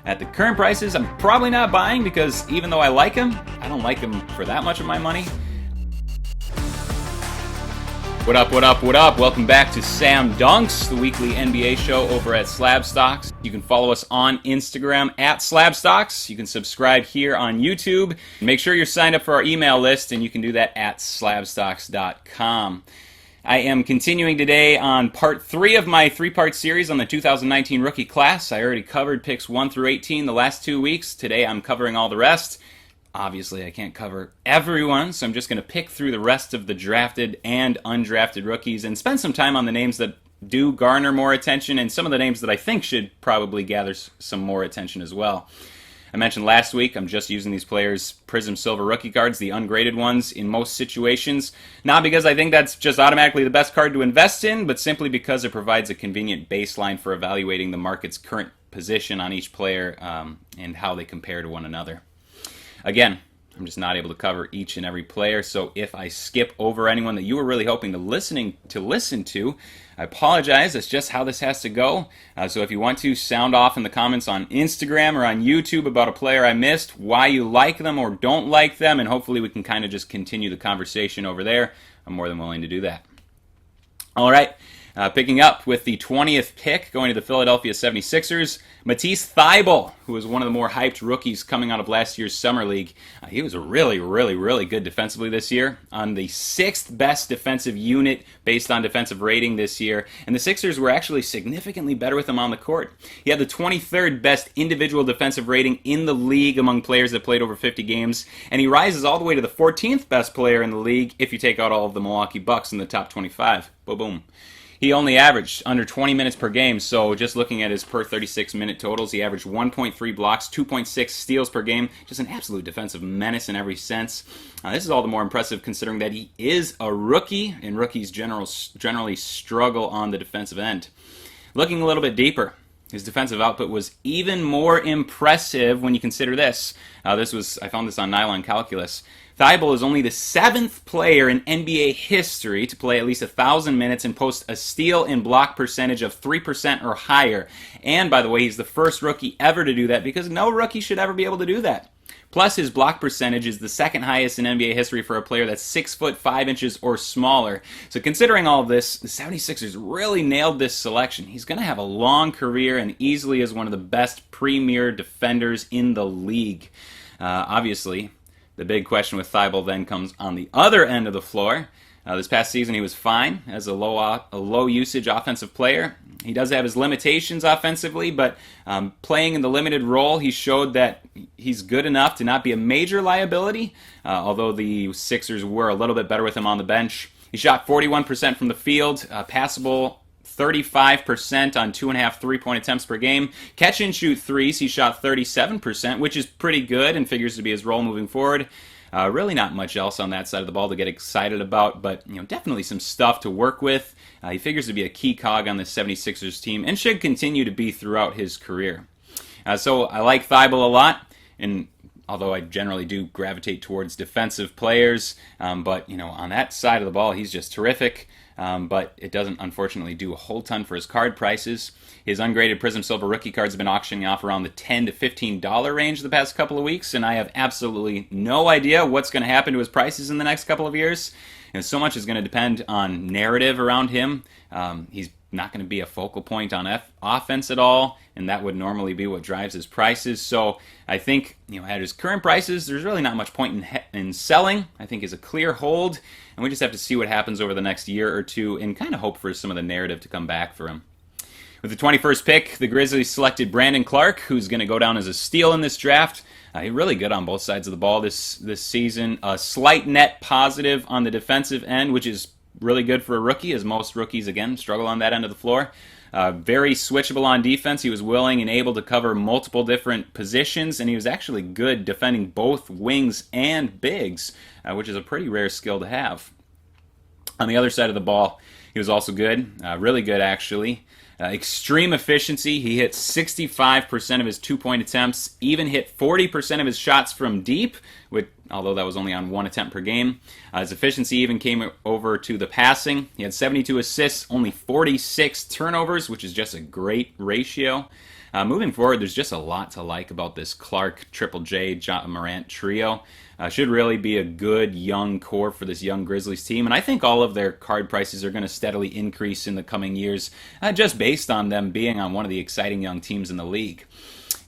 At the current prices, I'm probably not buying because even though I like him, I don't like him for that much of my money. What up, what up, what up? Welcome back to Sam Dunks, the weekly NBA show over at Slab Stocks. You can follow us on Instagram at Slab Stocks. You can subscribe here on YouTube. Make sure you're signed up for our email list, and you can do that at slabstocks.com. I am continuing today on part 3 of my 3-part series on the 2019 rookie class. I already covered picks 1 through 18 the last 2 weeks. Today I'm covering all the rest. Obviously, I can't cover everyone, so I'm just going to pick through the rest of the drafted and undrafted rookies and spend some time on the names that do garner more attention and some of the names that I think should probably gather some more attention as well. I mentioned last week I'm just using these players' Prism Silver rookie cards, the ungraded ones, in most situations. Not because I think that's just automatically the best card to invest in, but simply because it provides a convenient baseline for evaluating the market's current position on each player and how they compare to one another. Again, I'm just not able to cover each and every player, so if I skip over anyone that you were really hoping to listen to, I apologize. That's just how this has to go. So if you want to sound off in the comments on Instagram or on YouTube about a player I missed, why you like them or don't like them, and hopefully we can kind of just continue the conversation over there, I'm more than willing to do that. All right. Picking up with the 20th pick, going to the Philadelphia 76ers, Matisse Thybulle, who was one of the more hyped rookies coming out of last year's Summer League. He was really good defensively this year, on the 6th best defensive unit based on defensive rating this year, and the Sixers were actually significantly better with him on the court. He had the 23rd best individual defensive rating in the league among players that played over 50 games, and he rises all the way to the 14th best player in the league if you take out all of the Milwaukee Bucks in the top 25. Boom. He only averaged under 20 minutes per game, so just looking at his per 36-minute totals, he averaged 1.3 blocks, 2.6 steals per game, just an absolute defensive menace in every sense. This is all the more impressive considering that he is a rookie, and rookies generally struggle on the defensive end. Looking a little bit deeper, his defensive output was even more impressive when you consider this. I found this on Nylon Calculus. Thybulle is only the 7th player in NBA history to play at least 1,000 minutes and post a steal and block percentage of 3% or higher. And, by the way, he's the first rookie ever to do that because no rookie should ever be able to do that. Plus, his block percentage is the second highest in NBA history for a player that's 6 foot 5 inches or smaller. So considering all of this, the 76ers really nailed this selection. He's going to have a long career and easily is one of the best premier defenders in the league. Obviously, the big question with Thybulle then comes on the other end of the floor. This past season he was fine as a low usage offensive player. He does have his limitations offensively, but playing in the limited role, he showed that he's good enough to not be a major liability, although the Sixers were a little bit better with him on the bench. He shot 41% from the field, passable 35% on 2.5 3-point attempts per game. Catch and shoot threes, he shot 37%, which is pretty good and figures to be his role moving forward. Really not much else on that side of the ball to get excited about, but definitely some stuff to work with. He figures to be a key cog on the 76ers team and should continue to be throughout his career. So I like Thybulle a lot, and although I generally do gravitate towards defensive players, but on that side of the ball, he's just terrific. But it doesn't, unfortunately, do a whole ton for his card prices. His ungraded Prism Silver rookie cards have been auctioning off around the $10 to $15 range the past couple of weeks, and I have absolutely no idea what's going to happen to his prices in the next couple of years. And so much is going to depend on narrative around him. He's not going to be a focal point on offense at all, and that would normally be what drives his prices. So I think, at his current prices, there's really not much point in selling. I think he's a clear hold, and we just have to see what happens over the next year or two and kind of hope for some of the narrative to come back for him. With the 21st pick, the Grizzlies selected Brandon Clarke, who's going to go down as a steal in this draft. He's really good on both sides of the ball this season. A slight net positive on the defensive end, which is really good for a rookie, as most rookies, again, struggle on that end of the floor. Very switchable on defense. He was willing and able to cover multiple different positions, and he was actually good defending both wings and bigs, which is a pretty rare skill to have. On the other side of the ball, he was also good, really good actually. Extreme efficiency. He hit 65% of his 2-point attempts, even hit 40% of his shots from deep, although that was only on 1 attempt per game. His efficiency even came over to the passing. He had 72 assists, only 46 turnovers, which is just a great ratio. Moving forward, there's just a lot to like about this Clarke, Triple J, John Morant trio. Should really be a good young core for this young Grizzlies team, and I think all of their card prices are going to steadily increase in the coming years, just based on them being on one of the exciting young teams in the league.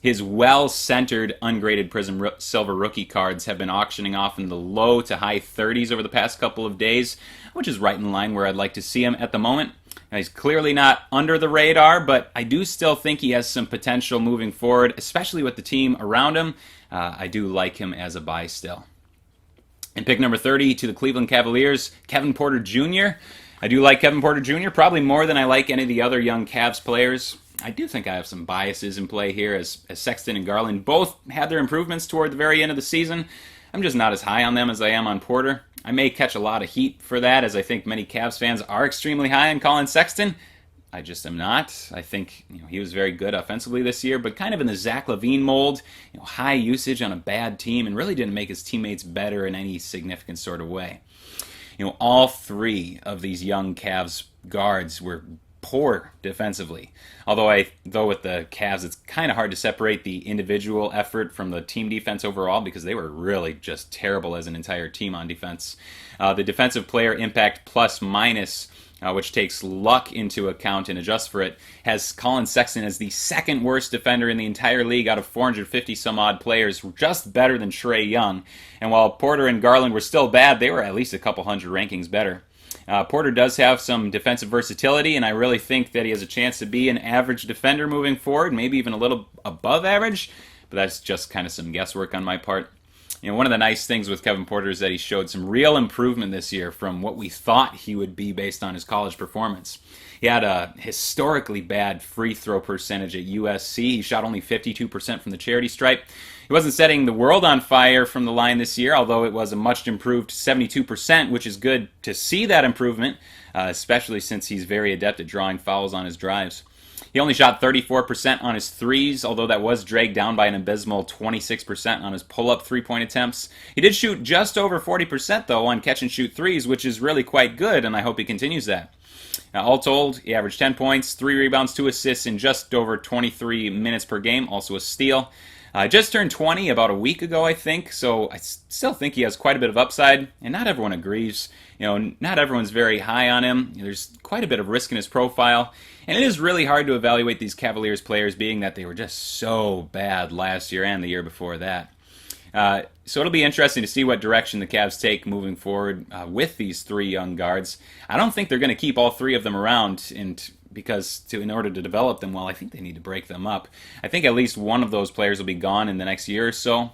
His well-centered, ungraded Prism Silver rookie cards have been auctioning off in the low to high 30s over the past couple of days, which is right in line where I'd like to see him at the moment. Now, he's clearly not under the radar, but I do still think he has some potential moving forward, especially with the team around him. I do like him as a buy still. And pick number 30 to the Cleveland Cavaliers, Kevin Porter Jr. I do like Kevin Porter Jr. probably more than I like any of the other young Cavs players. I do think I have some biases in play here, as Sexton and Garland both had their improvements toward the very end of the season. I'm just not as high on them as I am on Porter. I may catch a lot of heat for that, as I think many Cavs fans are extremely high on Colin Sexton. I just am not. I think he was very good offensively this year, but kind of in the Zach LaVine mold, high usage on a bad team, and really didn't make his teammates better in any significant sort of way. All three of these young Cavs guards were poor defensively. Though with the Cavs, it's kind of hard to separate the individual effort from the team defense overall, because they were really just terrible as an entire team on defense. The defensive player impact plus minus, which takes luck into account and adjusts for it, has Colin Sexton as the second worst defender in the entire league out of 450 some odd players, just better than Trae Young. And while Porter and Garland were still bad, they were at least a couple hundred rankings better. Porter does have some defensive versatility, and I really think that he has a chance to be an average defender moving forward, maybe even a little above average, but that's just kind of some guesswork on my part. One of the nice things with Kevin Porter is that he showed some real improvement this year from what we thought he would be based on his college performance. He had a historically bad free throw percentage at USC. He shot only 52% from the charity stripe. He wasn't setting the world on fire from the line this year, although it was a much improved 72%, which is good to see that improvement, especially since he's very adept at drawing fouls on his drives. He only shot 34% on his threes, although that was dragged down by an abysmal 26% on his pull-up three-point attempts. He did shoot just over 40%, though, on catch-and-shoot threes, which is really quite good, and I hope he continues that. All told, he averaged 10 points, 3 rebounds, 2 assists in just over 23 minutes per game, also a steal. Just turned 20 about a week ago, I think, so I still think he has quite a bit of upside, and not everyone agrees. Not everyone's very high on him. There's quite a bit of risk in his profile, and it is really hard to evaluate these Cavaliers players, being that they were just so bad last year and the year before that. So it'll be interesting to see what direction the Cavs take moving forward with these three young guards. I don't think they're going to keep all three of them around, because in order to develop them well, I think they need to break them up. I think at least one of those players will be gone in the next year or so.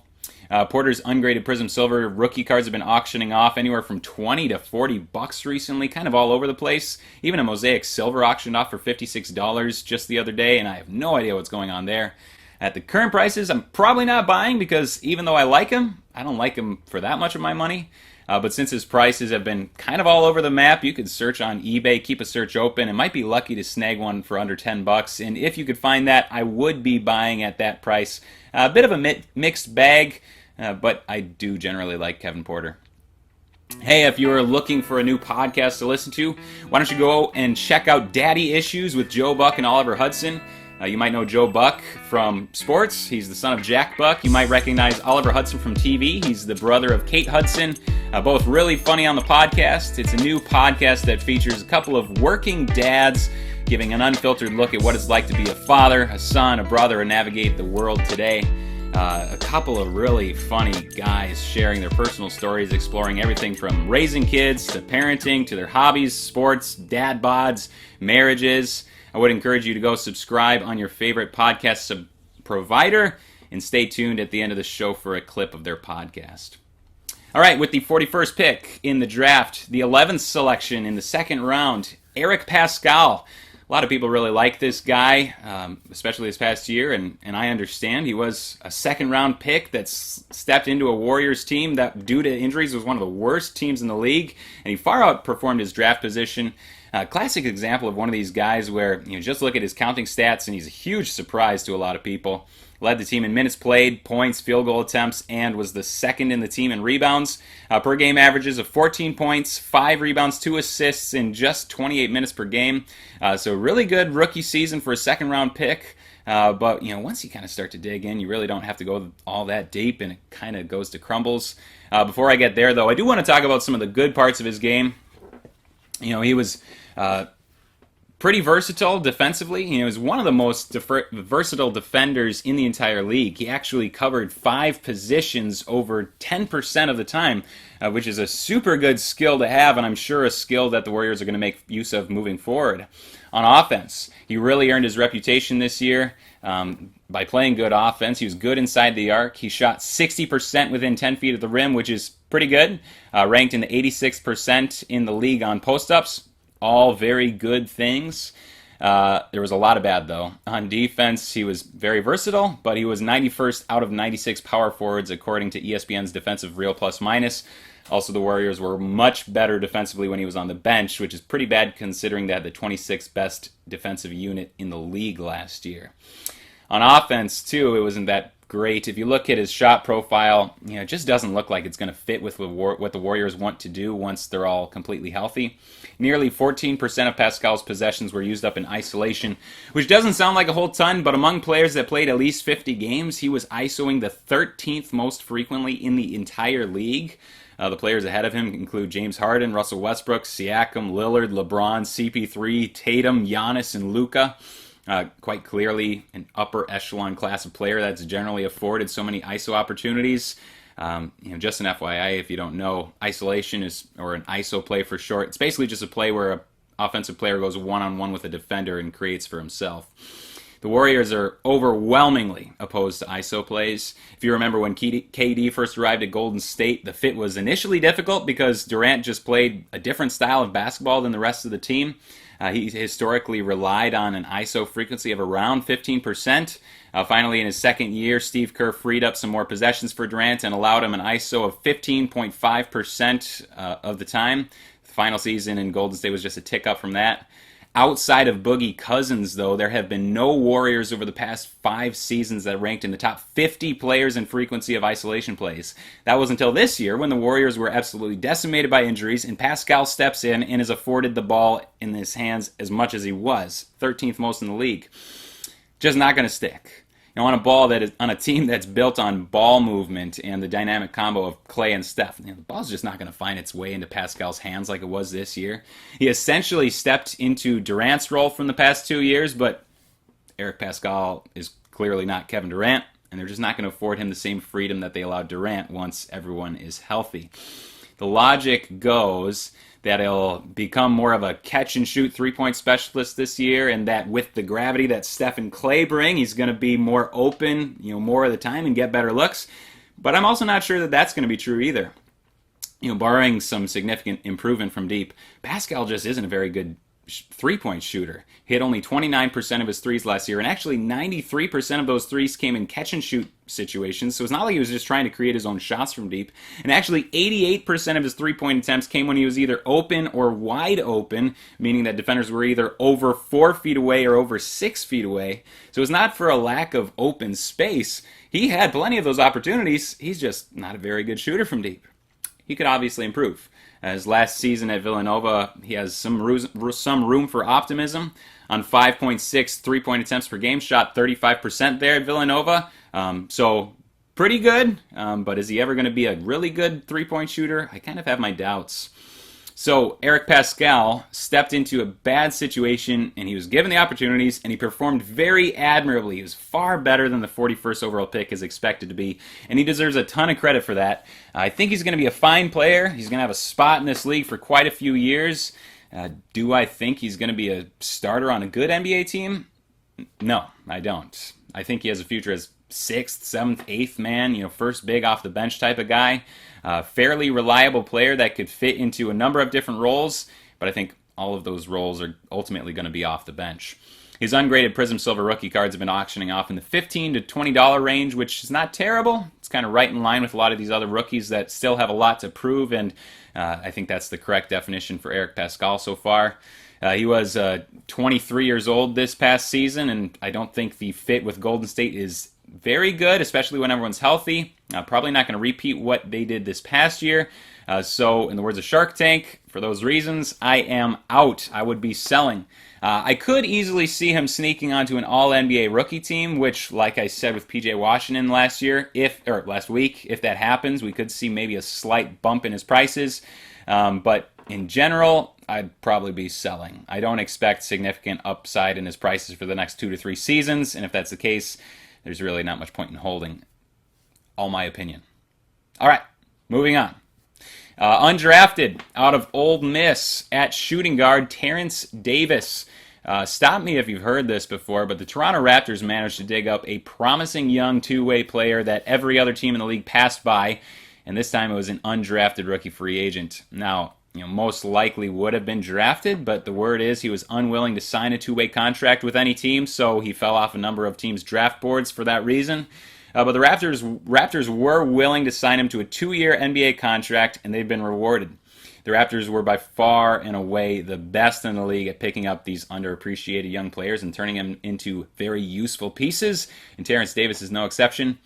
Porter's ungraded Prism Silver rookie cards have been auctioning off anywhere from $20 to $40 recently, kind of all over the place. Even a Mosaic Silver auctioned off for $56 just the other day, and I have no idea what's going on there. At the current prices, I'm probably not buying, because even though I like him, I don't like him for that much of my money. But since his prices have been kind of all over the map, you could search on eBay, keep a search open, and might be lucky to snag one for under $10. And if you could find that, I would be buying at that price. A bit of a mixed bag, but I do generally like Kevin Porter. Hey, if you're looking for a new podcast to listen to, why don't you go and check out Daddy Issues with Joe Buck and Oliver Hudson. You might know Joe Buck from sports. He's the son of Jack Buck. You might recognize Oliver Hudson from TV. He's the brother of Kate Hudson. Both really funny on the podcast. It's a new podcast that features a couple of working dads giving an unfiltered look at what it's like to be a father, a son, a brother, and navigate the world today. A couple of really funny guys sharing their personal stories, exploring everything from raising kids to parenting to their hobbies, sports, dad bods, marriages. I would encourage you to go subscribe on your favorite podcast provider and stay tuned at the end of the show for a clip of their podcast. All right, with the 41st pick in the draft, the 11th selection in the second round, Eric Paschall. A lot of people really like this guy, especially this past year, and I understand. He was a second-round pick that stepped into a Warriors team that, due to injuries, was one of the worst teams in the league, and he far outperformed his draft position. Classic example of one of these guys where just look at his counting stats, and he's a huge surprise to a lot of people. Led the team in minutes played, points, field goal attempts, and was the second in the team in rebounds. Per game averages of 14 points, 5 rebounds, 2 assists in just 28 minutes per game. So really good rookie season for a second-round pick. But, once you kind of start to dig in, you really don't have to go all that deep, and it kind of goes to crumbles. Before I get there, though, I do want to talk about some of the good parts of his game. He was pretty versatile defensively. He was one of the most versatile defenders in the entire league. He actually covered 5 positions over 10% of the time, which is a super good skill to have, and I'm sure a skill that the Warriors are going to make use of moving forward. On offense, he really earned his reputation this year by playing good offense. He was good inside the arc. He shot 60% within 10 feet of the rim, which is pretty good. Ranked in the 86% in the league on post-ups. All very good things. There was a lot of bad, though. On defense, he was very versatile, but he was 91st out of 96 power forwards, according to ESPN's Defensive Real Plus Minus. Also, the Warriors were much better defensively when he was on the bench, which is pretty bad considering they had the 26th best defensive unit in the league last year. On offense, too, it wasn't that great. If you look at his shot profile, it just doesn't look like it's going to fit with what the Warriors want to do once they're all completely healthy. Nearly 14% of Paschall's possessions were used up in isolation, which doesn't sound like a whole ton, but among players that played at least 50 games, he was isoing the 13th most frequently in the entire league. The players ahead of him include James Harden, Russell Westbrook, Siakam, Lillard, LeBron, CP3, Tatum, Giannis, and Luka. Quite clearly an upper echelon class of player that's generally afforded so many ISO opportunities. Just an FYI, if you don't know, isolation is, or an ISO play for short, it's basically just a play where an offensive player goes one-on-one with a defender and creates for himself. The Warriors are overwhelmingly opposed to ISO plays. If you remember when KD first arrived at Golden State, the fit was initially difficult because Durant just played a different style of basketball than the rest of the team. He historically relied on an ISO frequency of around 15%. Finally, in his second year, Steve Kerr freed up some more possessions for Durant and allowed him an ISO of 15.5% of the time. The final season in Golden State was just a tick up from that. Outside of Boogie Cousins, though, there have been no Warriors over the past 5 seasons that ranked in the top 50 players in frequency of isolation plays. That was until this year when the Warriors were absolutely decimated by injuries, and Paschall steps in and is afforded the ball in his hands as much as he was, 13th most in the league. Just not going to stick. On a team that's built on ball movement and the dynamic combo of Clay and Steph, the ball's just not going to find its way into Paschall's hands like it was this year. He essentially stepped into Durant's role from the past 2 years, but Eric Paschall is clearly not Kevin Durant, and they're just not going to afford him the same freedom that they allowed Durant once everyone is healthy. The logic goes that he'll become more of a catch-and-shoot three-point specialist this year, and that with the gravity that Steph and Clay bring, he's going to be more open, more of the time and get better looks. But I'm also not sure that that's going to be true either. Barring some significant improvement from deep, Paschall just isn't a very good three-point shooter. He hit only 29% of his threes last year, and actually 93% of those threes came in catch-and-shoot situations, so it's not like he was just trying to create his own shots from deep. And actually 88% of his three-point attempts came when he was either open or wide open, meaning that defenders were either over 4 feet away or over 6 feet away. So it's not for a lack of open space. He had plenty of those opportunities. He's just not a very good shooter from deep. He could obviously improve. His last season at Villanova, he has some room for optimism. On 5.6 three-point attempts per game, shot 35% there at Villanova. So pretty good, but is he ever going to be a really good three-point shooter? I kind of have my doubts. So Eric Paschall stepped into a bad situation, and he was given the opportunities, and he performed very admirably. He was far better than the 41st overall pick is expected to be, and he deserves a ton of credit for that. I think he's going to be a fine player. He's going to have a spot in this league for quite a few years. Do I think he's going to be a starter on a good NBA team? No, I don't. I think he has a future as 6th, 7th, 8th man, first big off the bench type of guy. Fairly reliable player that could fit into a number of different roles, but I think all of those roles are ultimately going to be off the bench. His ungraded Prism Silver rookie cards have been auctioning off in the $15 to $20 range, which is not terrible. It's kind of right in line with a lot of these other rookies that still have a lot to prove, and I think that's the correct definition for Eric Paschall so far. He was 23 years old this past season, and I don't think the fit with Golden State is very good, especially when everyone's healthy. Probably not going to repeat what they did this past year. So in the words of Shark Tank, for those reasons, I am out. I would be selling. I could easily see him sneaking onto an all-NBA rookie team, which, like I said with PJ Washington last week, if that happens, we could see maybe a slight bump in his prices. But in general, I'd probably be selling. I don't expect significant upside in his prices for the next 2 to 3 seasons, and if that's the case, there's really not much point in holding. All my opinion. All right, moving on. Undrafted out of Ole Miss at shooting guard, Terence Davis. Stop me if you've heard this before, but the Toronto Raptors managed to dig up a promising young two-way player that every other team in the league passed by, and this time it was an undrafted rookie free agent. Now, most likely would have been drafted, but the word is he was unwilling to sign a two-way contract with any team, so he fell off a number of teams' draft boards for that reason. But the Raptors were willing to sign him to a 2-year NBA contract, and they've been rewarded. The Raptors were by far and away the best in the league at picking up these underappreciated young players and turning them into very useful pieces, and Terence Davis is no exception.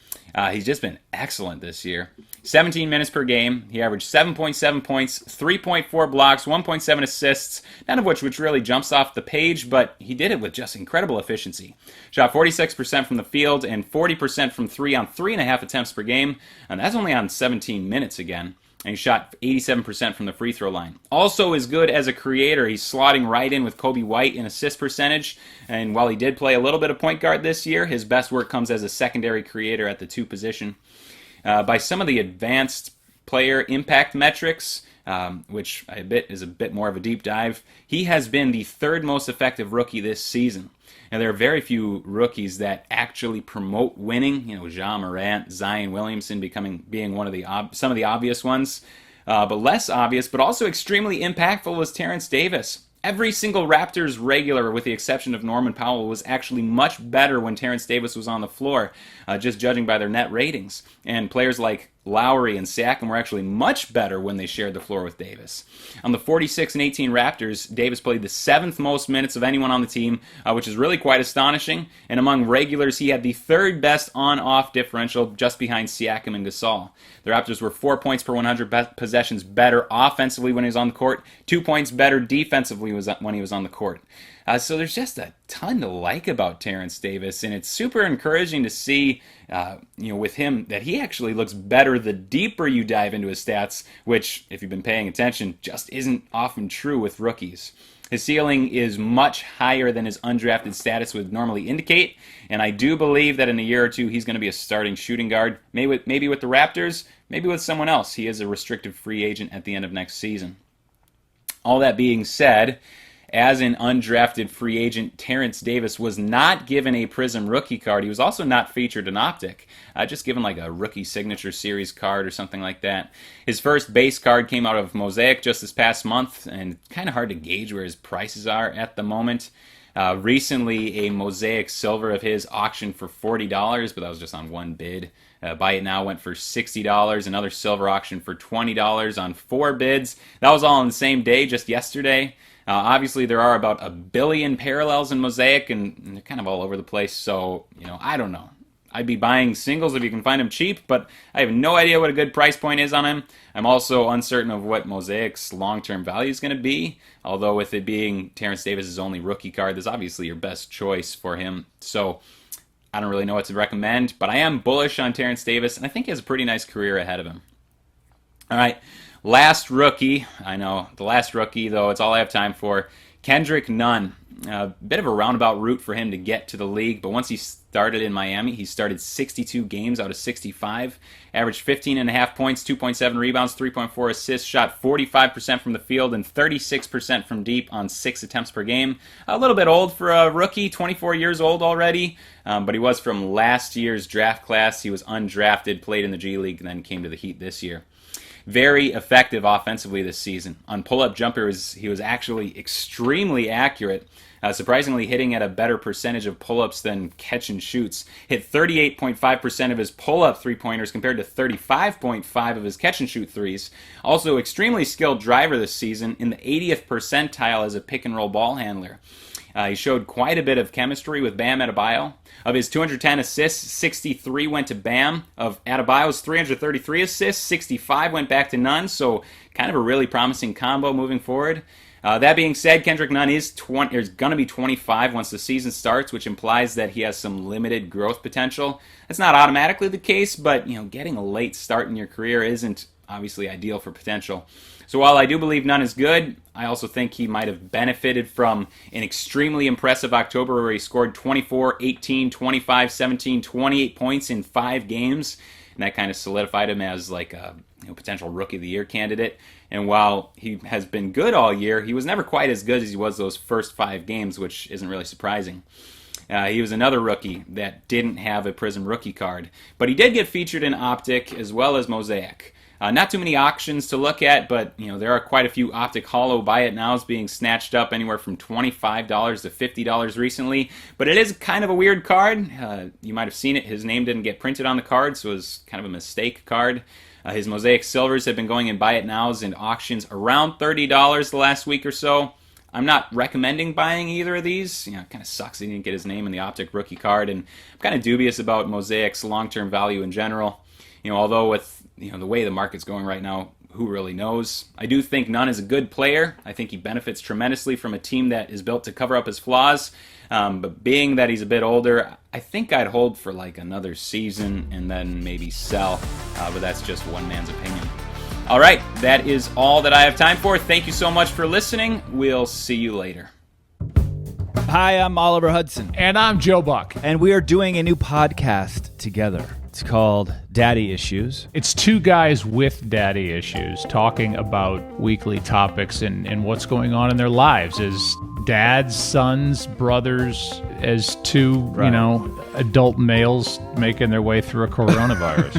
He's just been excellent this year. 17 minutes per game. He averaged 7.7 points, 3.4 blocks, 1.7 assists, none of which really jumps off the page, but he did it with just incredible efficiency. Shot 46% from the field and 40% from 3 on 3.5 attempts per game, and that's only on 17 minutes again. And he shot 87% from the free throw line. Also is good as a creator. He's slotting right in with Kobe White in assist percentage. And while he did play a little bit of point guard this year, his best work comes as a secondary creator at the 2 position. By some of the advanced player impact metrics, which I admit is a bit more of a deep dive, he has been the 3rd most effective rookie this season. Now, there are very few rookies that actually promote winning. Ja Morant, Zion Williamson being one of some of the obvious ones, but less obvious, but also extremely impactful was Terence Davis. Every single Raptors regular, with the exception of Norman Powell, was actually much better when Terence Davis was on the floor, just judging by their net ratings. And players like Lowry and Siakam were actually much better when they shared the floor with Davis. On the 46 and 18 Raptors, Davis played the 7th most minutes of anyone on the team, which is really quite astonishing. And among regulars, he had the 3rd best on-off differential, just behind Siakam and Gasol. The Raptors were 4 points per 100 possessions better offensively when he was on the court, 2 points better defensively when he was on the court. So there's just a ton to like about Terence Davis, and it's super encouraging to see, with him, that he actually looks better the deeper you dive into his stats, which, if you've been paying attention, just isn't often true with rookies. His ceiling is much higher than his undrafted status would normally indicate, and I do believe that in a year or two he's going to be a starting shooting guard, maybe with the Raptors, maybe with someone else. He is a restricted free agent at the end of next season. All that being said, as an undrafted free agent, Terence Davis was not given a Prism rookie card. He was also not featured in Optic, just given like a rookie signature series card or something like that. His first base card came out of Mosaic just this past month, and kind of hard to gauge where his prices are at the moment. Recently, a Mosaic Silver of his auctioned for $40, but that was just on one bid. Buy It Now went for $60. Another Silver auction for $20 on 4 bids. That was all on the same day, just yesterday. Obviously, there are about 1 billion parallels in Mosaic, and they're kind of all over the place, so, I don't know. I'd be buying singles if you can find them cheap, but I have no idea what a good price point is on him. I'm also uncertain of what Mosaic's long-term value is going to be, although with it being Terence Davis' only rookie card, that's obviously your best choice for him. So I don't really know what to recommend, but I am bullish on Terence Davis, and I think he has a pretty nice career ahead of him. All right. Last rookie, I know, the last rookie, though, it's all I have time for. Kendrick Nunn. A bit of a roundabout route for him to get to the league, but once he started in Miami, he started 62 games out of 65, averaged 15.5 points, 2.7 rebounds, 3.4 assists, shot 45% from the field and 36% from deep on 6 attempts per game. A little bit old for a rookie, 24 years old already, but he was from last year's draft class. He was undrafted, played in the G League, and then came to the Heat this year. Very effective offensively this season. On pull-up jumpers, he was actually extremely accurate, surprisingly hitting at a better percentage of pull-ups than catch-and-shoots. Hit 38.5% of his pull-up three-pointers compared to 35.5% of his catch-and-shoot threes. Also, extremely skilled driver this season, in the 80th percentile as a pick-and-roll ball handler. He showed quite a bit of chemistry with Bam Adebayo. Of his 210 assists, 63 went to Bam. Of Adebayo's 333 assists, 65 went back to Nunn, so kind of a really promising combo moving forward. That being said, Kendrick Nunn is going to be 25 once the season starts, which implies that he has some limited growth potential. That's not automatically the case, but getting a late start in your career isn't obviously ideal for potential. So while I do believe Nunn is good, I also think he might have benefited from an extremely impressive October where he scored 24, 18, 25, 17, 28 points in 5 games, and that kind of solidified him as like a potential Rookie of the Year candidate. And while he has been good all year, he was never quite as good as he was those first 5 games, which isn't really surprising. He was another rookie that didn't have a Prism rookie card, but he did get featured in Optic as well as Mosaic. Not too many auctions to look at, but there are quite a few Optic Holo buy it nows being snatched up anywhere from $25 to $50 recently. But it is kind of a weird card. You might have seen it. His name didn't get printed on the card, so it was kind of a mistake card. His Mosaic Silvers have been going in buy it nows and auctions around $30 the last week or so. I'm not recommending buying either of these. It kind of sucks he didn't get his name in the Optic rookie card, and I'm kind of dubious about Mosaic's long-term value in general. Although with the way the market's going right now, who really knows? I do think Nunn is a good player. I think he benefits tremendously from a team that is built to cover up his flaws. But being that he's a bit older, I think I'd hold for like another season and then maybe sell. But that's just one man's opinion. All right, that is all that I have time for. Thank you so much for listening. We'll see you later. Hi, I'm Oliver Hudson. And I'm Joe Buck. And we are doing a new podcast together. It's called Daddy Issues. It's 2 guys with daddy issues talking about weekly topics and what's going on in their lives as dads, sons, brothers, as 2, adult males making their way through a coronavirus.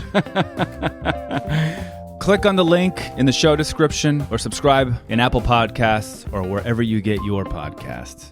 Click on the link in the show description or subscribe in Apple Podcasts or wherever you get your podcasts.